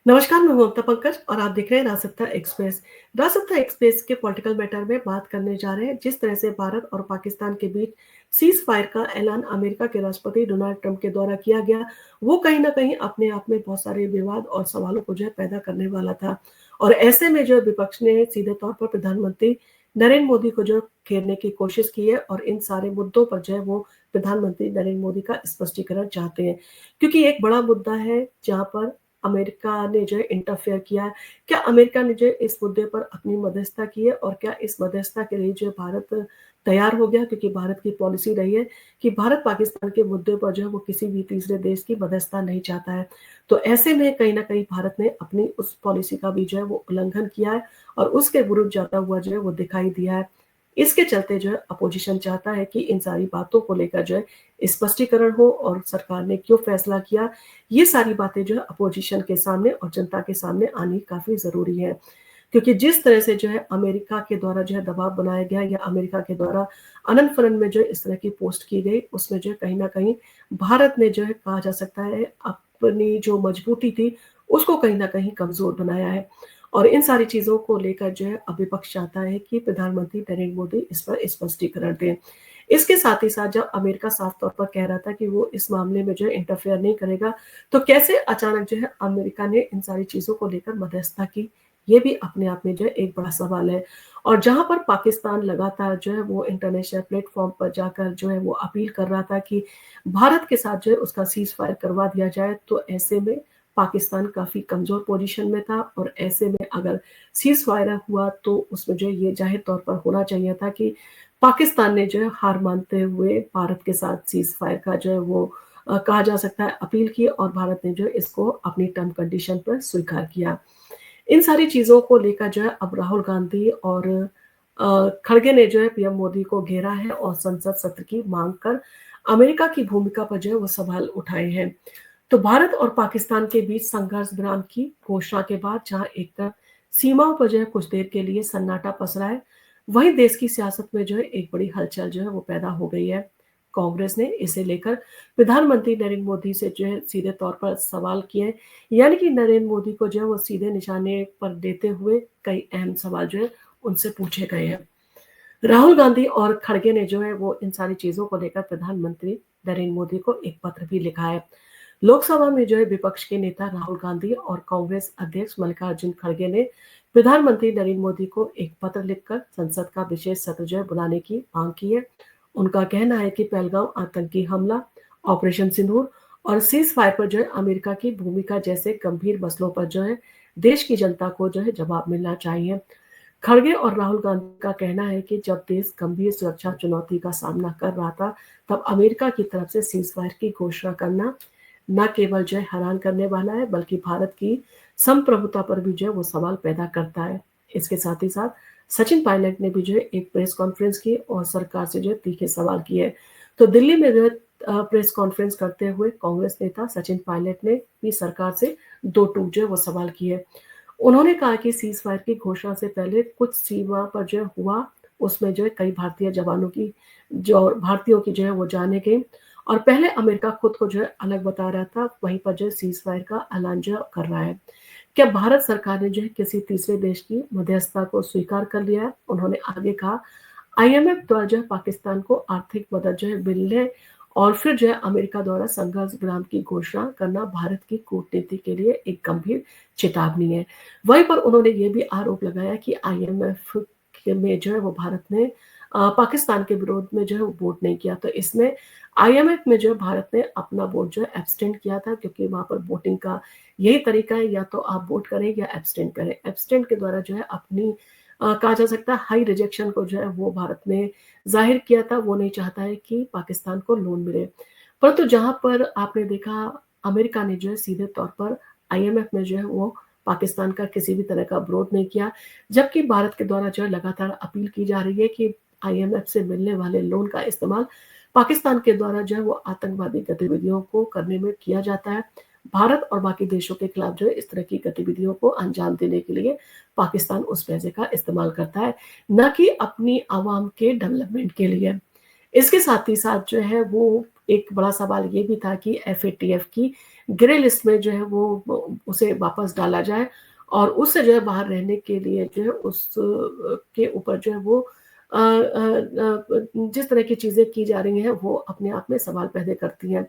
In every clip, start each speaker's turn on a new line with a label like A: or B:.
A: नमस्कार, मैं ममता पंकज और आप देख रहे हैं राजसत्ता एक्सप्रेस। राजसत्ता एक्सप्रेस के पॉलिटिकल मैटर में बात करने जा रहे हैं। जिस तरह से भारत और पाकिस्तान के बीच सीज फायर का ऐलान अमेरिका के राष्ट्रपति डोनाल्ड ट्रंप के द्वारा किया गया, वो कहीं ना कहीं अपने आप में बहुत सारे विवाद और सवालों को जो है पैदा करने वाला था। और ऐसे में जो विपक्ष ने सीधे तौर पर प्रधानमंत्री नरेंद्र मोदी को जो घेरने की कोशिश की है और इन सारे मुद्दों पर जो है वो प्रधानमंत्री नरेंद्र मोदी का स्पष्टीकरण चाहते हैं, क्योंकि एक बड़ा मुद्दा है जहां पर अमेरिका ने जो है इंटरफेयर किया है। क्या अमेरिका ने जो है इस मुद्दे पर अपनी मध्यस्थता की है और क्या इस मध्यस्थता के लिए जो है भारत तैयार हो गया? क्योंकि भारत की पॉलिसी रही है कि भारत पाकिस्तान के मुद्दे पर जो है वो किसी भी तीसरे देश की मध्यस्थता नहीं चाहता है। तो ऐसे में कहीं ना कहीं भारत ने अपनी उस पॉलिसी का भी जो है वो उल्लंघन किया है और उसके विरुद्ध जाता हुआ जो है वो दिखाई दिया है। इसके चलते जो है अपोजिशन चाहता है कि इन सारी बातों को लेकर जो है स्पष्टीकरण हो और सरकार ने क्यों फैसला किया, ये सारी बातें जो है अपोजिशन के सामने और जनता के सामने आनी काफी जरूरी है। क्योंकि जिस तरह से जो है अमेरिका के द्वारा जो है दबाव बनाया गया या अमेरिका के द्वारा अनंत फनन में जो है इस तरह की पोस्ट की गई, उसमें जो है कहीं ना कहीं भारत ने जो है कहा जा सकता है अपनी जो मजबूती थी उसको कहीं ना कहीं कमजोर बनाया है। और इन सारी चीजों को लेकर जो है अब विपक्ष चाहता है कि प्रधानमंत्री नरेंद्र मोदी इस पर स्पष्टीकरण दें। इसके साथ ही साथ जब अमेरिका साफ तौर पर कह रहा था कि वो इस मामले में जो है इंटरफेयर नहीं करेगा, तो कैसे अचानक जो है अमेरिका ने इन सारी चीजों को लेकर मध्यस्थता की, ये भी अपने आप में जो है एक बड़ा सवाल है। और जहां पर पाकिस्तान लगातार जो है वो इंटरनेशनल प्लेटफॉर्म पर जाकर जो है वो अपील कर रहा था कि भारत के साथ जो है उसका सीज फायर करवा दिया जाए, तो ऐसे में पाकिस्तान काफी कमजोर पोजीशन में था और ऐसे में अगर सीज फायर हुआ तो उसमें जो है ये जाहिर तौर पर होना चाहिए था कि पाकिस्तान ने जो है हार मानते हुए भारत के साथ सीज फायर का जो है वो कहा जा सकता है अपील की और भारत ने जो है इसको अपनी टर्म कंडीशन पर स्वीकार किया। इन सारी चीजों को लेकर जो है अब राहुल गांधी और खड़गे ने जो है पीएम मोदी को घेरा है और संसद सत्र की मांग कर अमेरिका की भूमिका पर जो है वो सवाल उठाए हैं। तो भारत और पाकिस्तान के बीच संघर्ष विराम की घोषणा के बाद जहां एक तरफ सीमाओं पर जो है कुछ देर के लिए सन्नाटा पसरा है, वहीं देश की सियासत में जो है एक बड़ी हलचल जो है वो पैदा हो गई है। कांग्रेस ने इसे लेकर प्रधानमंत्री नरेंद्र मोदी से जो है सीधे तौर पर सवाल किए, यानी कि नरेंद्र मोदी को जो है वो सीधे निशाने पर देते हुए कई अहम सवाल जो है उनसे पूछे गए हैं। राहुल गांधी और खड़गे ने जो है वो इन सारी चीजों को लेकर प्रधानमंत्री नरेंद्र मोदी को एक पत्र भी लिखा है। लोकसभा में जो है विपक्ष के नेता राहुल गांधी और कांग्रेस अध्यक्ष मल्लिकार्जुन खड़गे ने प्रधानमंत्री नरेंद्र मोदी को एक पत्र लिखकर संसद का विशेष सत्र जो है बुलाने की मांग की है। उनका कहना है कि पहलगांव आतंकी हमला, ऑपरेशन सिंदूर और सीज फायर पर जो है अमेरिका की भूमिका जैसे गंभीर मसलों पर जो है देश की जनता को जो है जवाब मिलना चाहिए। खड़गे और राहुल गांधी का कहना है कि जब देश गंभीर सुरक्षा चुनौती का सामना कर रहा था, तब अमेरिका की तरफ से सीज फायर की घोषणा करना न केवल जो है हैरान करने वाला है, बल्कि भारत की संप्रभुता पर भी जो है वो सवाल पैदा करता है। इसके साथ ही साथ सचिन पायलट ने भी जो है एक प्रेस कॉन्फ्रेंस की और सरकार से जो है तीखे सवाल किए। तो दिल्ली में जो है प्रेस कॉन्फ्रेंस करते हुए कांग्रेस नेता सचिन पायलट ने भी सरकार से दो टूक जो है वो सवाल किए। उन्होंने कहा कि सीज फायर की घोषणा से पहले कुछ सीमा पर जो हुआ, उसमें जो है कई भारतीय जवानों की जो भारतीयों की जो है वो जाने गई और पहले अमेरिका खुद को जो है अलग बता रहा था, वहीं पर जो है सीज फायर का ऐलान जो कर रहा है। क्या भारत सरकार ने जो है किसी तीसरे देश की मध्यस्थता को स्वीकार कर लिया है? उन्होंने आगे कहा, आईएमएफ द्वारा जो है पाकिस्तान को आर्थिक मदद जो है मिलने और फिर जो है अमेरिका द्वारा संघर्ष विराम की घोषणा करना भारत की कूटनीति के लिए एक गंभीर चेतावनी है। वहीं पर उन्होंने ये भी आरोप लगाया कि आईएमएफ में जो है वो भारत ने पाकिस्तान के विरोध में जो है वो वोट नहीं किया। तो इसमें आईएमएफ में जो है भारत ने अपना वोट जो है एब्सटेंड किया था, क्योंकि वहां पर वोटिंग का यही तरीका है, या तो आप वोट करें या एब्सटेंड करें। एब्सटेंड के द्वारा जो है अपनी कहा जा सकता है हाई रिजेक्शन को जो है वो भारत ने जाहिर किया था। वो नहीं चाहता है कि पाकिस्तान को लोन मिले। परंतु जहां पर आपने देखा अमेरिका ने जो है सीधे तौर पर आईएमएफ में जो है वो पाकिस्तान का किसी भी तरह का विरोध नहीं किया, जबकि भारत के द्वारा जो है लगातार अपील की जा रही है कि आईएमएफ से मिलने वाले लोन का इस्तेमाल पाकिस्तान के द्वारा जो है वो आतंकवादी गतिविधियों को करने में किया जाता है। भारत और बाकी देशों के खिलाफ जो है इस तरह की गतिविधियों को अंजाम देने के लिए पाकिस्तान उस पैसे का इस्तेमाल करता है, न कि अपनी आवाम के डेवलपमेंट के लिए। इसके साथ ही साथ जो है वो एक बड़ा सवाल ये भी था कि एफएटीएफ की ग्रे लिस्ट में जो है वो उसे वापस डाला जाए और उससे जो है बाहर रहने के लिए जो है उस के ऊपर जो है वो जिस तरह की चीज़ें की जा रही हैं वो अपने आप में सवाल पैदा करती हैं।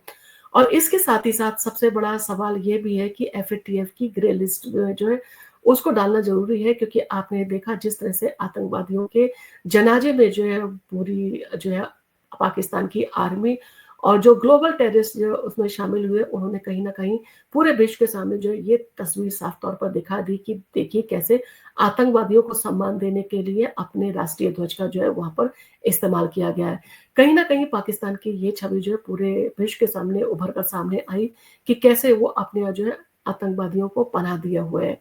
A: और इसके साथ ही साथ सबसे बड़ा सवाल ये भी है कि एफएटीएफ की ग्रे लिस्ट जो है उसको डालना ज़रूरी है, क्योंकि आपने देखा जिस तरह से आतंकवादियों के जनाजे में जो है पूरी जो है पाकिस्तान की आर्मी और जो ग्लोबल टेररिस्ट जो उसमें शामिल हुए, उन्होंने कहीं न कहीं पूरे विश्व के सामने जो है ये तस्वीर साफ तौर पर दिखा दी कि देखिए कैसे आतंकवादियों को सम्मान देने के लिए अपने राष्ट्रीय ध्वज का जो है वहाँ पर इस्तेमाल किया गया है। कहीं न कहीं पाकिस्तान की ये छवि जो है पूरे विश्व के सामने उभर कर सामने आई कि कैसे वो अपने यहाँ जो है आतंकवादियों को पनाह दिए हुए है।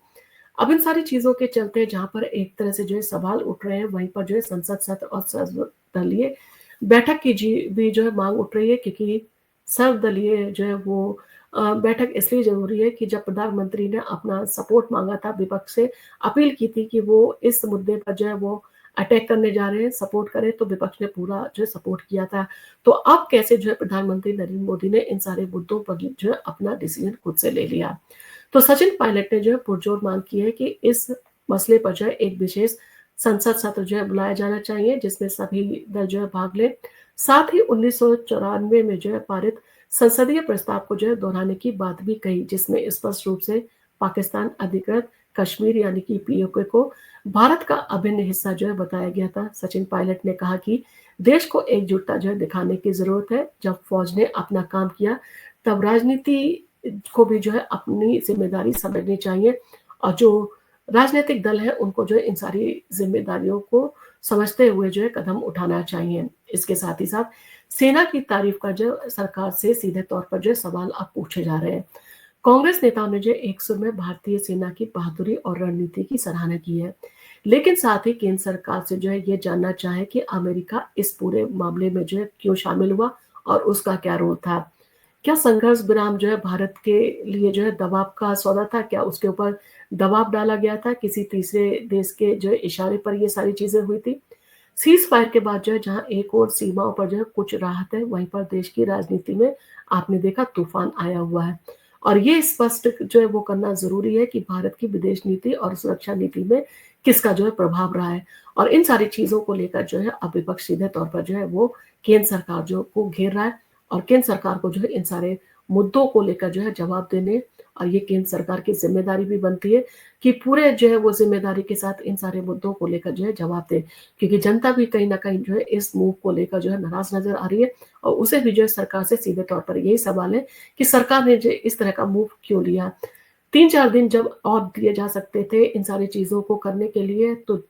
A: अब इन सारी चीज़ों के चलते जहाँ पर एक तरह से जो है सवाल उठ रहे हैं, वहीं पर जो है संसद सत्र और सर्वदलीय बैठक की भी जो है माँग उठ रही है, क्योंकि सर्वदलीय जो है वो बैठक इसलिए ज़रूरी है कि जब प्रधानमंत्री ने अपना सपोर्ट माँगा था विपक्ष से, अपील की थी कि वो इस मुद्दे पर जो है वो अटैक करने जा रहे हैं, सपोर्ट करें, तो विपक्ष ने पूरा जो है सपोर्ट किया था। तो अब कैसे जो है प्रधानमंत्री नरेंद्र मोदी ने इन सारे मुद्दों पर जो है अपना डिसीजन खुद से ले लिया। तो सचिन पायलट ने जो है पुरजोर मांग की है कि इस मसले पर जो है एक विशेष संसद सत्र जो है बुलाया जाना चाहिए, जिसमें सभी दल जो है भाग लें। साथ ही 1994 में जो है पारित संसदीय प्रस्ताव को जो है दोहराने की बात भी कही, जिसमें स्पष्ट रूप से पाकिस्तान अधिकृत कश्मीर यानी कि पीओके को भारत का अभिन्न हिस्सा जो है बताया गया था। सचिन पायलट ने कहा कि देश को एकजुटता जो है दिखाने की जरूरत है। जब फौज ने अपना काम किया, तब राजनीति को भी जो है अपनी जिम्मेदारी समझनी चाहिए, और जो राजनीतिक दल है उनको जो है इन सारी जिम्मेदारियों को समझते हुए जो है कदम उठाना चाहिए। इसके साथ ही साथ सेना की तारीफ का जो सरकार से सीधे तौर पर जो है सवाल अब पूछे जा रहे हैं। कांग्रेस नेताओं ने जो एक सुर में भारतीय सेना की बहादुरी और रणनीति की सराहना की है, लेकिन साथ ही केंद्र सरकार से जो है ये जानना चाहे कि अमेरिका इस पूरे मामले में जो है क्यों शामिल हुआ और उसका क्या रोल था। क्या संघर्ष विराम जो है भारत के लिए जो है दबाव का सौदा था? क्या उसके ऊपर दबाव डाला गया था? किसी तीसरे देश के जो है इशारे पर ये सारी चीज़ें हुई थी? सीज़ फायर के बाद जो है जहाँ एक और सीमाओं पर जो है कुछ राहत है, वहीं पर देश की राजनीति में आपने देखा तूफान आया हुआ है। और ये स्पष्ट जो है वो करना ज़रूरी है कि भारत की विदेश नीति और सुरक्षा नीति में किसका जो है प्रभाव रहा है। और इन सारी चीज़ों को लेकर जो है अब विपक्ष सीधे तौर पर जो है वो केंद्र सरकार जो को घेर रहा है, और केंद्र सरकार को जो है इन सारे मुद्दों को लेकर जो है जवाब देने, और ये केंद्र सरकार की ज़िम्मेदारी भी बनती है कि पूरे जो है वो ज़िम्मेदारी के साथ इन सारे मुद्दों को लेकर जो है जवाब दे। क्योंकि जनता भी कहीं न कहीं जो है इस मूव को लेकर जो है नाराज़ नज़र आ रही है, और उसे भी जो है सरकार से सीधे तौर पर यही सवाल है कि सरकार ने जो इस तरह का मूव क्यों लिया? 3-4 दिन जब और दिए जा सकते थे इन सारी चीज़ों को करने के लिए, तो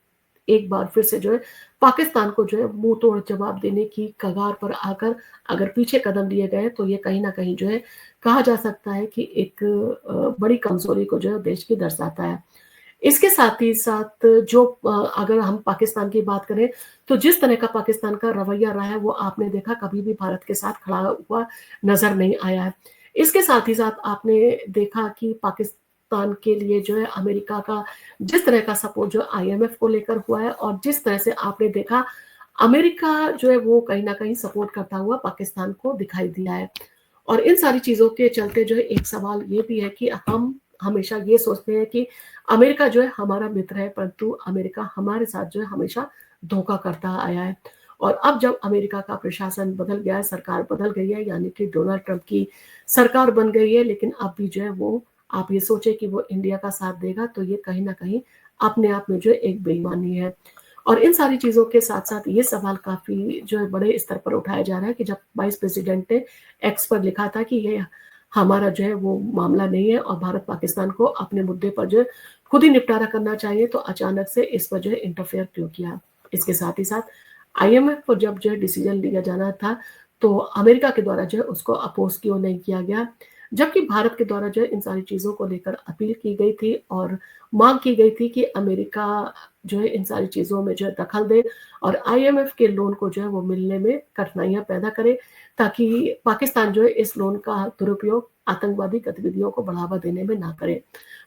A: एक बार फिर से जो है पाकिस्तान को जो है मुँह तोड़ जवाब देने की कगार पर आकर अगर पीछे कदम लिए गए, तो ये कहीं न कहीं जो है कहा जा सकता है कि एक बड़ी कमज़ोरी को जो है देश की दर्शाता है। इसके साथ ही साथ जो अगर हम पाकिस्तान की बात करें, तो जिस तरह का पाकिस्तान का रवैया रहा है, वो आपने देखा कभी भी भारत के साथ खड़ा हुआ नज़र नहीं आया है। इसके साथ ही साथ आपने देखा कि पाकिस्तान के लिए जो है अमेरिका का जिस तरह का सपोर्ट जो आईएमएफ को लेकर हुआ है, और जिस तरह से आपने देखा अमेरिका जो है वो कहीं न कहीं सपोर्ट करता हुआ पाकिस्तान को दिखाई दिया है। और इन सारी चीज़ों के चलते जो है एक सवाल ये भी है कि हम हमेशा ये सोचते हैं कि अमेरिका जो है हमारा मित्र है, परंतु अमेरिका हमारे साथ जो है हमेशा धोखा करता आया है। और अब जब अमेरिका का प्रशासन बदल गया है, सरकार बदल गई है, यानी कि डोनाल्ड ट्रंप की सरकार बन गई है, लेकिन अब भी जो है वो आप ये सोचे कि वो इंडिया का साथ देगा, तो ये कहीं न कहीं अपने आप में जो है एक बेईमानी है। और इन सारी चीज़ों के साथ-साथ ये सवाल काफ़ी जो है बड़े स्तर पर उठाया जा रहा है कि जब वाइस प्रेसिडेंट ने एक्स पर लिखा था कि ये हमारा जो है वो मामला नहीं है और भारत पाकिस्तान को अपने मुद्दे पर जो है खुद ही निपटारा करना चाहिए, तो अचानक से इस पर जो है इंटरफेयर क्यों किया? इसके साथ ही साथ आईएमएफ को जब जो है डिसीजन लिया जाना था, तो अमेरिका के द्वारा जो है उसको अपोज़ क्यों नहीं किया गया? जबकि भारत के द्वारा जो है इन सारी चीज़ों को लेकर अपील की गई थी और माँग की गई थी कि अमेरिका जो है इन सारी चीज़ों में जो है दखल दे और आईएमएफ के लोन को जो है वो मिलने में कठिनाइयाँ पैदा करे, ताकि पाकिस्तान जो है इस लोन का दुरुपयोग आतंकवादी गतिविधियों को बढ़ावा देने में ना करे।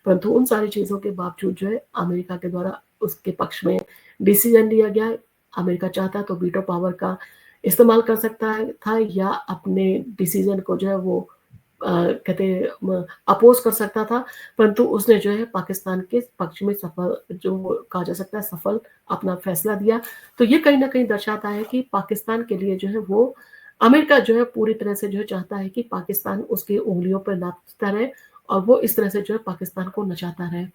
A: परंतु उन सारी चीज़ों के बावजूद जो है अमेरिका के द्वारा उसके पक्ष में डिसीजन लिया गया। अमेरिका चाहता तो वीटो पावर का इस्तेमाल कर सकता है था या अपने डिसीजन को जो है वो कहते हैं अपोज कर सकता था, परंतु उसने जो है पाकिस्तान के पक्ष में सफल जो कहा जा सकता है सफल अपना फैसला दिया। तो ये कहीं न कहीं दर्शाता है कि पाकिस्तान के लिए जो है वो अमेरिका जो है पूरी तरह से जो है चाहता है कि पाकिस्तान उसकी उँगलियों पर नाचता रहे और वो इस तरह से जो है पाकिस्तान को नचाता रहे।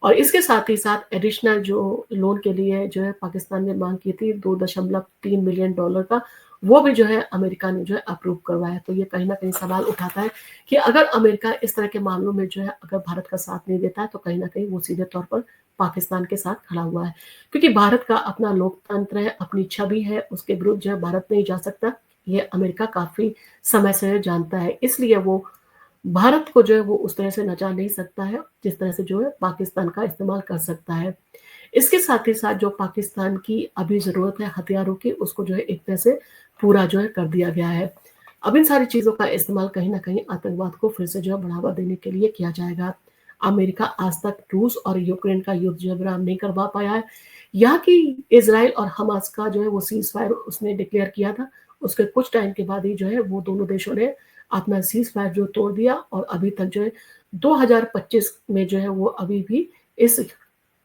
A: और इसके साथ ही साथ एडिशनल जो लोन के लिए जो है पाकिस्तान ने मांग की थी 2.3 मिलियन डॉलर का, वो भी जो है अमेरिका ने जो है अप्रूव करवाया। तो ये कहीं न कहीं सवाल उठाता है कि अगर अमेरिका इस तरह के मामलों में जो है अगर भारत का साथ नहीं देता है तो कहीं न कहीं वो सीधे तौर पर पाकिस्तान के साथ खड़ा हुआ है। क्योंकि भारत का अपना लोकतंत्र है, अपनी छवि है, उसके विरुद्ध जो है भारत नहीं जा सकता। ये अमेरिका काफ़ी समय से जानता है। इसलिए वो भारत को जो है वो उस तरह से नचा नहीं सकता है, जिस तरह से जो है पाकिस्तान का इस्तेमाल कर सकता है। इसके साथ ही साथ जो पाकिस्तान की अभी ज़रूरत है हथियारों की, उसको जो है एक तरह से पूरा जो है कर दिया गया है। अब इन सारी चीज़ों का इस्तेमाल कहीं न कहीं आतंकवाद को फिर से जो है बढ़ावा देने के लिए किया जाएगा। अमेरिका आज तक रूस और यूक्रेन का युद्ध जो है विराम नहीं करवा पाया है। यहाँ की इज़राइल और हमास का जो है वो सीज़फायर उसने डिक्लेयर किया था। उसके कुछ टाइम के बाद ही जो है वो दोनों देशों ने अपना सीज़फायर जो तोड़ दिया और अभी तक जो है 2025 में जो है वो अभी भी इस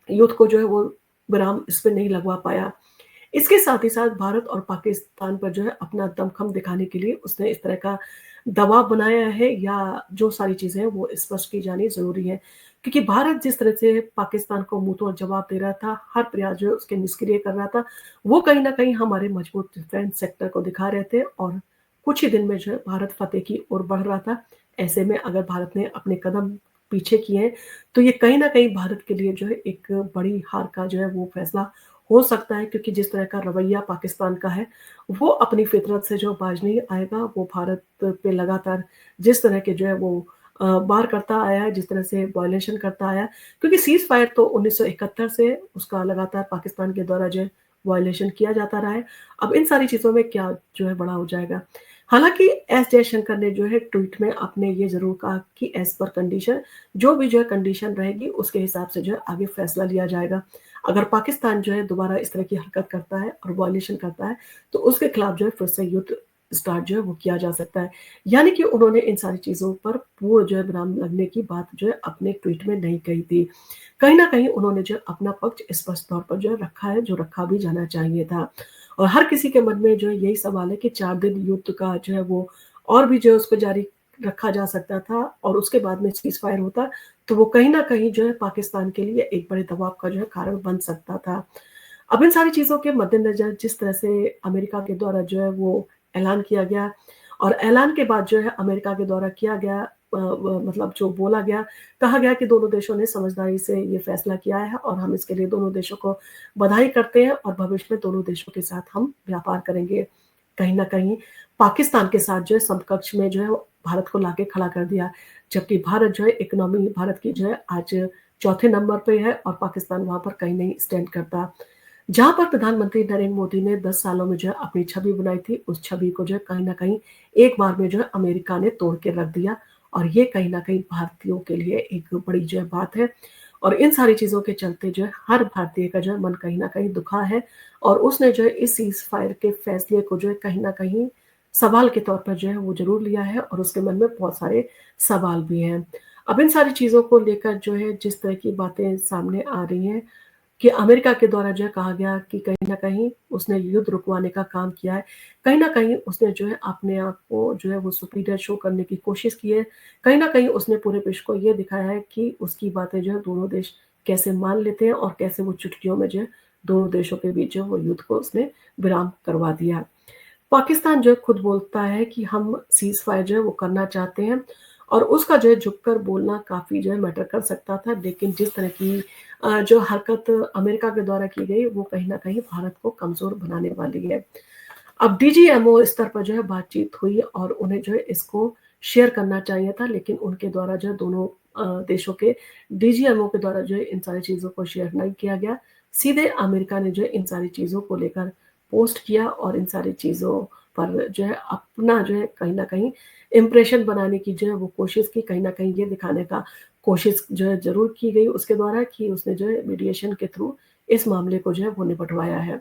A: युद्ध को जो है वो विराम इस पे नहीं लगवा पाया। इसके साथ ही साथ भारत और पाकिस्तान पर जो है अपना दमखम दिखाने के लिए उसने इस तरह का दबाव बनाया है या जो सारी चीज़ें हैं वो स्पष्ट की जानी ज़रूरी है। क्योंकि भारत जिस तरह से पाकिस्तान को मुँह-तोड़ जवाब दे रहा था, हर प्रयास जो है उसके निष्क्रिय कर रहा था, वो कहीं न कहीं हमारे मजबूत डिफेंस सेक्टर को दिखा रहे थे और कुछ ही दिन में जो है भारत फतेह की ओर बढ़ रहा था। ऐसे में अगर भारत ने अपने कदम पीछे किए हैं, तो ये कहीं न कहीं भारत के लिए जो है एक बड़ी हार का जो है वो फैसला हो सकता है क्योंकि जिस तरह का रवैया पाकिस्तान का है, वो अपनी फितरत से जो बाज नहीं आएगा, वो भारत पे लगातार जिस तरह के जो है वो वार करता आया है, जिस तरह से वायलेशन करता आया है, क्योंकि सीज़ फायर तो 1971 से उसका लगातार पाकिस्तान के द्वारा जो है वायलेशन किया जाता रहा है। अब इन सारी चीज़ों में क्या जो है बड़ा हो जाएगा। हालाँकि एस जयशंकर ने जो है ट्वीट में आपने ये ज़रूर कहा कि एज़ पर कंडीशन जो भी जो है कंडीशन रहेगी उसके हिसाब से जो है आगे फैसला लिया जाएगा। अगर पाकिस्तान जो है दोबारा इस तरह की हरकत करता है और वायलेशन करता है, तो उसके खिलाफ जो है फिर से युद्ध स्टार्ट जो है वो किया जा सकता है। यानी कि उन्होंने इन सारी चीज़ों पर पूर्ण जो है विराम लगने की बात जो है अपने ट्वीट में नहीं कही थी। कहीं न कहीं उन्होंने जो है अपना पक्ष स्पष्ट तौर पर जो है रखा है, जो रखा भी जाना चाहिए था। और हर किसी के मन में जो है यही सवाल है कि 4 दिन युद्ध का जो है वो और भी जो है उसको जारी रखा जा सकता था और उसके बाद में सीज़ फायर होता, तो वो कहीं न कहीं जो है पाकिस्तान के लिए एक बड़े दबाव का जो है कारण बन सकता था। अब इन सारी चीज़ों के मद्देनज़र जिस तरह से अमेरिका के द्वारा जो है वो ऐलान किया गया और ऐलान के बाद जो है अमेरिका के द्वारा किया गया व मतलब जो बोला गया, कहा गया कि दोनों देशों ने समझदारी से ये फैसला किया है और हम इसके लिए दोनों देशों को बधाई करते हैं और भविष्य में दोनों देशों के साथ हम व्यापार करेंगे। कहीं न कहीं पाकिस्तान के साथ जो है समकक्ष में जो है भारत को लाके खड़ा कर दिया, जबकि भारत जो है इकोनॉमी भारत की जो है आज चौथे नंबर पे है और पाकिस्तान वहाँ पर कहीं नहीं स्टैंड करता। जहाँ पर प्रधानमंत्री नरेंद्र मोदी ने 10 सालों में जो है अपनी छवि बनाई थी, उस छवि को जो है कहीं न कहीं एक बार में जो है अमेरिका ने तोड़ के रख दिया और ये कहीं न कहीं भारतीयों के लिए एक बड़ी जो है बात है और इन सारी चीज़ों के चलते जो है हर भारतीय का जो है मन कहीं न कहीं दुखा है और उसने जो है इस सीज़ फायर के फैसले को जो है कहीं न कहीं सवाल के तौर पर जो है वो ज़रूर लिया है और उसके मन में बहुत सारे सवाल भी हैं। अब इन सारी चीज़ों को लेकर जो है जिस तरह की बातें सामने आ रही हैं कि अमेरिका के द्वारा जो है कहा गया कि कहीं न कहीं उसने युद्ध रुकवाने का काम किया है। कहीं न कहीं उसने जो है अपने आप को जो है वो सुपीरियर शो करने की कोशिश की है। कहीं न कहीं उसने पूरे विश्व को ये दिखाया है कि उसकी बातें जो है दोनों देश कैसे मान लेते हैं और कैसे वो चुटकियों में जो है दोनों देशों के बीच जो है वो युद्ध को उसने विराम करवा दिया। पाकिस्तान जो है खुद बोलता है कि हम सीज़ फायर जो है वो करना चाहते हैं और उसका जो है झुककर बोलना काफ़ी जो है मैटर कर सकता था। लेकिन जिस तरह की जो हरकत अमेरिका के द्वारा की गई वो कहीं न कहीं भारत को कमज़ोर बनाने वाली है। अब डीजीएमओ स्तर पर जो है बातचीत हुई और उन्हें जो है इसको शेयर करना चाहिए था लेकिन उनके द्वारा जो है दोनों देशों के डीजीएमओ के द्वारा जो है इन सारी चीज़ों को शेयर नहीं किया गया। सीधे अमेरिका ने जो है इन सारी चीज़ों को लेकर पोस्ट किया और इन सारी चीज़ों पर जो है अपना जो है कहीं न कहीं इम्प्रेशन बनाने की जो है वो कोशिश की, कहीं न कहीं ये दिखाने का कोशिश जो है ज़रूर की गई उसके द्वारा कि उसने जो है मीडिएशन के थ्रू इस मामले को जो है वो निपटवाया है।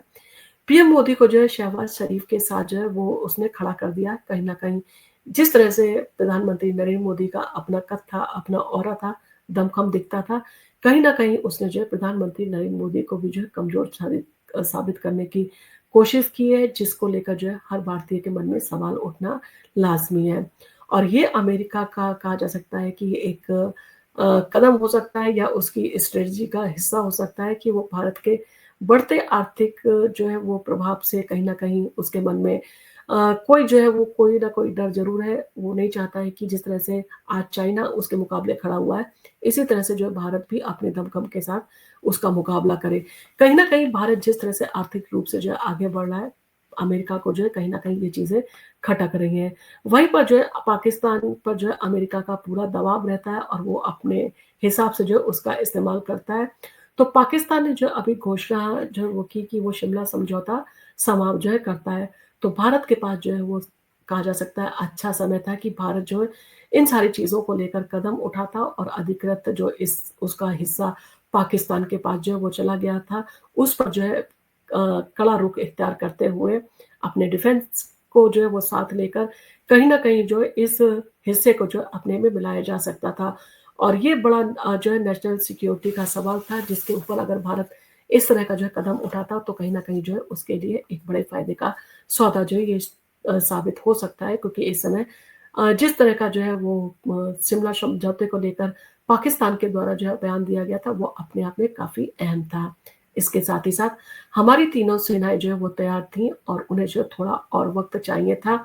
A: पीएम मोदी को जो है शहबाज शरीफ के साथ जो है वो उसने खड़ा कर दिया कहीं न कहीं। जिस तरह से प्रधानमंत्री नरेंद्र मोदी का अपना कद था, अपना ऑरा था, दमखम दिखता था, कहीं न कहीं उसने जो है प्रधानमंत्री नरेंद्र मोदी को भी जो है कमज़ोर साबित करने की कोशिश की है, जिसको लेकर जो है हर भारतीय के मन में सवाल उठना लाज़मी है। और ये अमेरिका का कहा जा सकता है कि ये एक कदम हो सकता है या उसकी स्ट्रेटजी का हिस्सा हो सकता है कि वो भारत के बढ़ते आर्थिक जो है वो प्रभाव से कहीं न कहीं उसके मन में कोई जो है वो कोई न कोई डर ज़रूर है। वो नहीं चाहता है कि जिस तरह से आज चाइना उसके मुकाबले खड़ा हुआ है, इसी तरह से जो है भारत भी अपने दमखम के साथ उसका मुकाबला करे। कहीं न कहीं भारत जिस तरह से आर्थिक रूप से जो है आगे बढ़ रहा है, अमेरिका को जो है कहीं न कहीं ये चीज़ें खटक रही हैं। वहीं पर जो है पाकिस्तान पर जो है अमेरिका का पूरा दबाव रहता है और वो अपने हिसाब से जो है उसका इस्तेमाल करता है। तो पाकिस्तान ने जो अभी घोषणा जो है वो की कि वो शिमला समझौता समाप्त जो है करता है। तो भारत के पास जो है वो कहा जा सकता है अच्छा समय था कि भारत जो है इन सारी चीज़ों को लेकर कदम उठाता और अधिकृत जो इस उसका हिस्सा पाकिस्तान के पास जो है वो चला गया था, उस पर जो है कड़ा रुख इख्तियार करते हुए अपने डिफेंस को जो है वो साथ लेकर कहीं न कहीं जो है इस हिस्से को जो है अपने में मिलाया जा सकता था। और ये बड़ा जो है नेशनल सिक्योरिटी का सवाल था जिसके ऊपर अगर भारत इस तरह का जो है कदम उठाता तो कहीं न कहीं जो है उसके लिए एक बड़े फ़ायदे का सौदा जो है ये साबित हो सकता है क्योंकि इस समय जिस तरह का जो है वो शिमला समझौते को लेकर पाकिस्तान के द्वारा जो है बयान दिया गया था वो अपने आप में काफ़ी अहम था। इसके साथ ही साथ हमारी तीनों सेनाएँ जो है वो तैयार थीं और उन्हें जो है थोड़ा और वक़्त चाहिए था।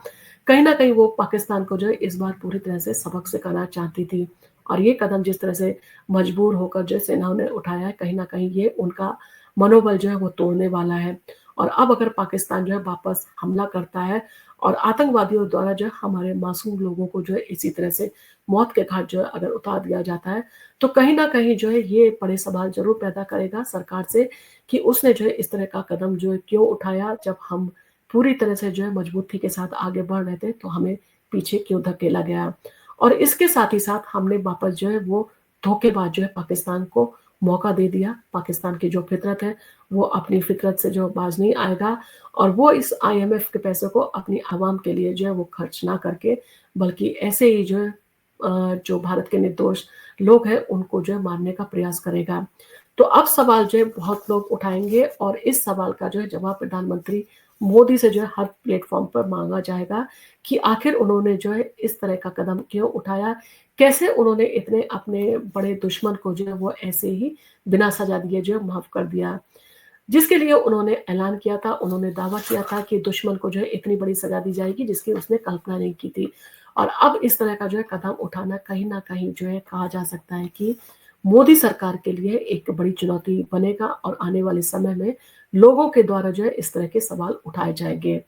A: कहीं न कहीं वो पाकिस्तान को जो है इस बार पूरी तरह से सबक सिखाना चाहती थी। और ये कदम जिस तरह से मजबूर होकर जो सेनाओं ने उठाया है, कहीं न कहीं ये उनका मनोबल जो है वो तोड़ने वाला है। और अब अगर पाकिस्तान जो है वापस हमला करता है और आतंकवादियों द्वारा जो है हमारे मासूम लोगों को जो है इसी तरह से मौत के घाट जो है अगर उतार दिया जाता है, तो कहीं न कहीं जो है ये बड़े सवाल ज़रूर पैदा करेगा सरकार से कि उसने जो है इस तरह का कदम जो है क्यों उठाया जब हम पूरी तरह से जो है मजबूती के साथ आगे बढ़ रहे थे, तो हमें पीछे क्यों धकेला गया। और इसके साथ ही साथ हमने वापस जो है वो धोखेबाज जो है पाकिस्तान को मौका दे दिया। पाकिस्तान की जो फितरत है, वो अपनी फितरत से जो बाज़ नहीं आएगा और वो इस आईएमएफ के पैसों को अपनी आवाम के लिए जो है वो खर्च ना करके, बल्कि ऐसे ही जो है जो भारत के निर्दोष लोग हैं, उनको जो है मारने का प्रयास करेगा। तो अब सवाल जो है बहुत लोग उठाएँगे और इस सवाल का जो है जवाब प्रधानमंत्री मोदी से जो है हर प्लेटफ़ॉर्म पर माँगा जाएगा कि आखिर उन्होंने जो है इस तरह का कदम क्यों उठाया? कैसे उन्होंने इतने अपने बड़े दुश्मन को जो है वो ऐसे ही बिना सज़ा दिए जो है माफ़ कर दिया? जिसके लिए उन्होंने ऐलान किया था, उन्होंने दावा किया था कि दुश्मन को जो है इतनी बड़ी सज़ा दी जाएगी जिसकी उसने कल्पना नहीं की थी। और अब इस तरह का जो है कदम उठाना कहीं न कहीं जो है कहा जा सकता है कि मोदी सरकार के लिए एक बड़ी चुनौती बनेगा और आने वाले समय में लोगों के द्वारा जो है इस तरह के सवाल उठाए जाएँगे।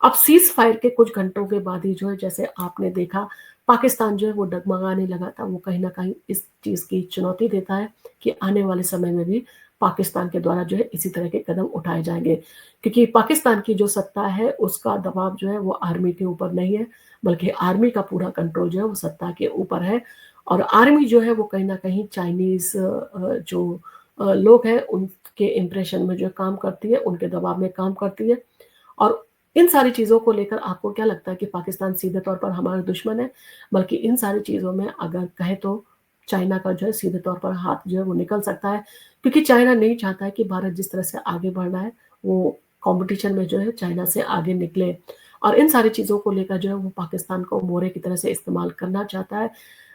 A: अब सीज़ फायर के कुछ घंटों के बाद ही जो है जैसे आपने देखा पाकिस्तान जो है वो डगमगाने लगा था, वो कहीं न कहीं इस चीज़ की चुनौती देता है कि आने वाले समय में भी पाकिस्तान के द्वारा जो है इसी तरह के कदम उठाए जाएँगे। क्योंकि पाकिस्तान की जो सत्ता है उसका दबाव जो है वो आर्मी के ऊपर नहीं है, बल्कि आर्मी का पूरा कंट्रोल जो है वो सत्ता के ऊपर है और आर्मी जो है वो कहीं न कहीं चाइनीज़ जो लोग हैं उनके इम्प्रेशन में जो काम करती है, उनके दबाव में काम करती है और इन सारी चीज़ों को लेकर आपको क्या लगता है कि पाकिस्तान सीधे तौर पर हमारा दुश्मन है? बल्कि इन सारी चीज़ों में अगर कहें तो चाइना का जो है सीधे तौर पर हाथ जो है वो निकल सकता है, क्योंकि चाइना नहीं चाहता है कि भारत जिस तरह से आगे बढ़ रहा है, वो कॉम्पिटिशन में जो है चाइना से आगे निकले। और इन सारी चीज़ों को लेकर जो है वो पाकिस्तान को मोहरे की तरह से इस्तेमाल करना चाहता है।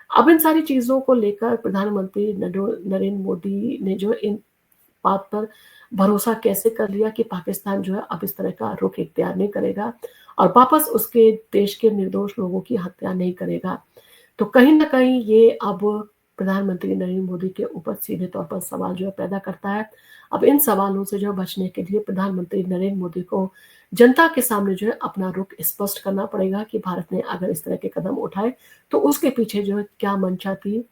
A: अब इन सारी चीज़ों को लेकर प्रधानमंत्री नरेंद्र मोदी ने जो इन बात पर भरोसा कैसे कर लिया कि पाकिस्तान जो है अब इस तरह का रुख इख्तियार नहीं करेगा और वापस उसके देश के निर्दोष लोगों की हत्या नहीं करेगा। तो कहीं न कहीं ये अब प्रधानमंत्री नरेंद्र मोदी के ऊपर सीधे तौर पर सवाल जो है पैदा करता है। अब इन सवालों से जो है बचने के लिए प्रधानमंत्री नरेंद्र मोदी को जनता के सामने जो है अपना रुख स्पष्ट करना पड़ेगा कि भारत ने अगर इस तरह के कदम उठाए, तो उसके पीछे जो है क्या मंशा थी?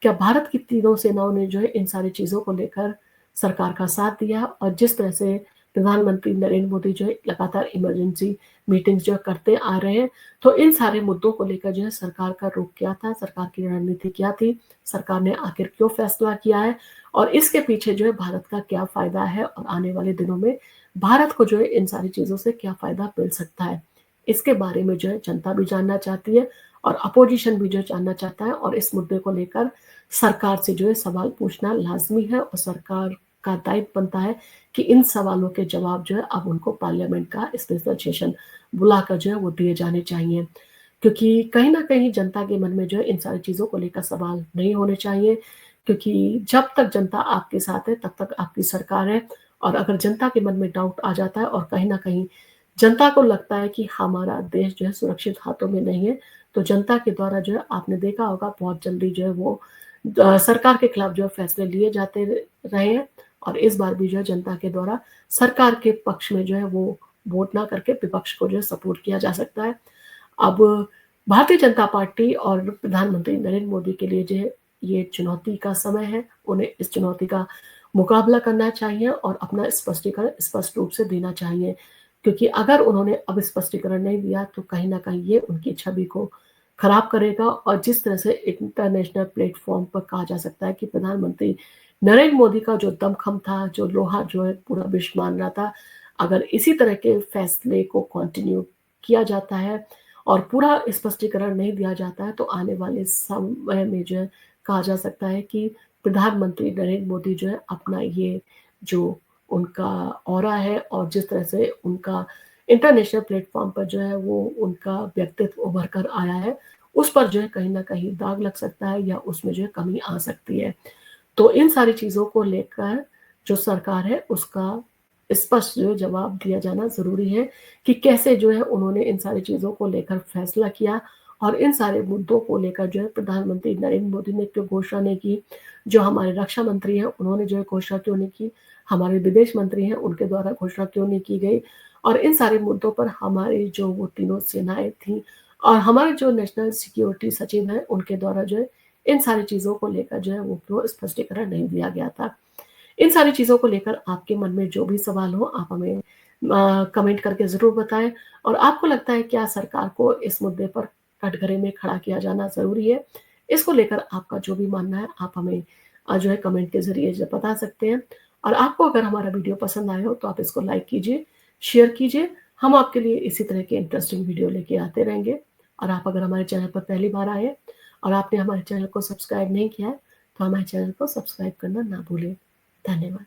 A: क्या भारत की तीनों सेनाओं ने जो है इन सारी चीज़ों को लेकर सरकार का साथ दिया और जिस तरह से प्रधानमंत्री नरेंद्र मोदी जो है लगातार इमरजेंसी मीटिंग्स जो करते आ रहे हैं, तो इन सारे मुद्दों को लेकर जो है सरकार का रुख क्या था, सरकार की रणनीति क्या थी, सरकार ने आखिर क्यों फैसला किया है और इसके पीछे जो है भारत का क्या फ़ायदा है और आने वाले दिनों में भारत को जो है इन सारी चीज़ों से क्या फ़ायदा मिल सकता है? इसके बारे में जो है जनता भी जानना चाहती है और अपोज़िशन भी जो है जानना चाहता है और इस मुद्दे को लेकर सरकार से जो है सवाल पूछना लाज़मी है और सरकार का दायित्व बनता है कि इन सवालों के जवाब जो है अब उनको पार्लियामेंट का स्पेशल सेशन बुलाकर जो है वो दिए जाने चाहिए। क्योंकि कहीं न कहीं जनता के मन में जो है इन सारी चीज़ों को लेकर सवाल नहीं होने चाहिए, क्योंकि जब तक जनता आपके साथ है तब तक आपकी सरकार है और अगर जनता के मन में डाउट आ जाता है और कहीं न कहीं जनता को लगता है कि हमारा देश जो है सुरक्षित हाथों में नहीं है, तो जनता के द्वारा जो है आपने देखा होगा बहुत जल्दी जो है वो सरकार के खिलाफ जो है फैसले लिए जाते रहे हैं और इस बार भी जो है जनता के द्वारा सरकार के पक्ष में जो है वो वोट ना करके विपक्ष को जो है सपोर्ट किया जा सकता है। अब भारतीय जनता पार्टी और प्रधानमंत्री नरेंद्र मोदी के लिए जो है ये चुनौती का समय है। उन्हें इस चुनौती का मुकाबला करना चाहिए और अपना स्पष्टीकरण स्पष्ट रूप से देना चाहिए। क्योंकि अगर उन्होंने अब स्पष्टीकरण नहीं दिया तो कहीं न कहीं ये उनकी छवि को खराब करेगा और जिस तरह से इंटरनेशनल प्लेटफ़ॉर्म पर कहा जा सकता है कि प्रधानमंत्री नरेंद्र मोदी का जो दमखम था, जो लोहा जो है पूरा विश्व मान रहा था, अगर इसी तरह के फैसले को कंटिन्यू किया जाता है और पूरा स्पष्टीकरण नहीं दिया जाता है, तो आने वाले समय में जो है कहा जा सकता है कि प्रधानमंत्री नरेंद्र मोदी जो है अपना ये जो उनका ऑरा है और जिस तरह से उनका इंटरनेशनल प्लेटफ़ॉर्म पर जो है वो उनका व्यक्तित्व उभर कर आया है, उस पर जो है कहीं न कहीं दाग लग सकता है या उसमें जो है कमी आ सकती है। तो इन सारी चीज़ों को लेकर जो सरकार है उसका स्पष्ट जो है जवाब दिया जाना ज़रूरी है कि कैसे जो है उन्होंने इन सारी चीज़ों को लेकर फैसला किया और इन सारे मुद्दों को लेकर जो है प्रधानमंत्री नरेंद्र मोदी ने क्यों घोषणा नहीं की, जो हमारे रक्षा मंत्री हैं उन्होंने जो है घोषणा क्यों नहीं की, हमारे विदेश मंत्री हैं उनके द्वारा घोषणा क्यों नहीं की गई और इन सारे मुद्दों पर हमारी जो वो तीनों सेनाएँ थीं और हमारे जो नेशनल सिक्योरिटी सचिव हैं उनके द्वारा जो है इन सारी चीज़ों को लेकर जो है वो क्यों स्पष्टीकरण नहीं दिया गया था। इन सारी चीज़ों को लेकर आपके मन में जो भी सवाल हो आप हमें कमेंट करके ज़रूर बताएँ और आपको लगता है क्या सरकार को इस मुद्दे पर कटघरे में खड़ा किया जाना ज़रूरी है? इसको लेकर आपका जो भी मानना है आप हमें जो है कमेंट के ज़रिए ज बता सकते हैं और आपको अगर हमारा वीडियो पसंद आया हो तो आप इसको लाइक कीजिए, शेयर कीजिए। हम आपके लिए इसी तरह के इंटरेस्टिंग वीडियो लेके आते रहेंगे और आप अगर हमारे चैनल पर पहली बार आए हैं और आपने हमारे चैनल को सब्सक्राइब नहीं किया है, तो हमारे चैनल को सब्सक्राइब करना ना भूलें। धन्यवाद।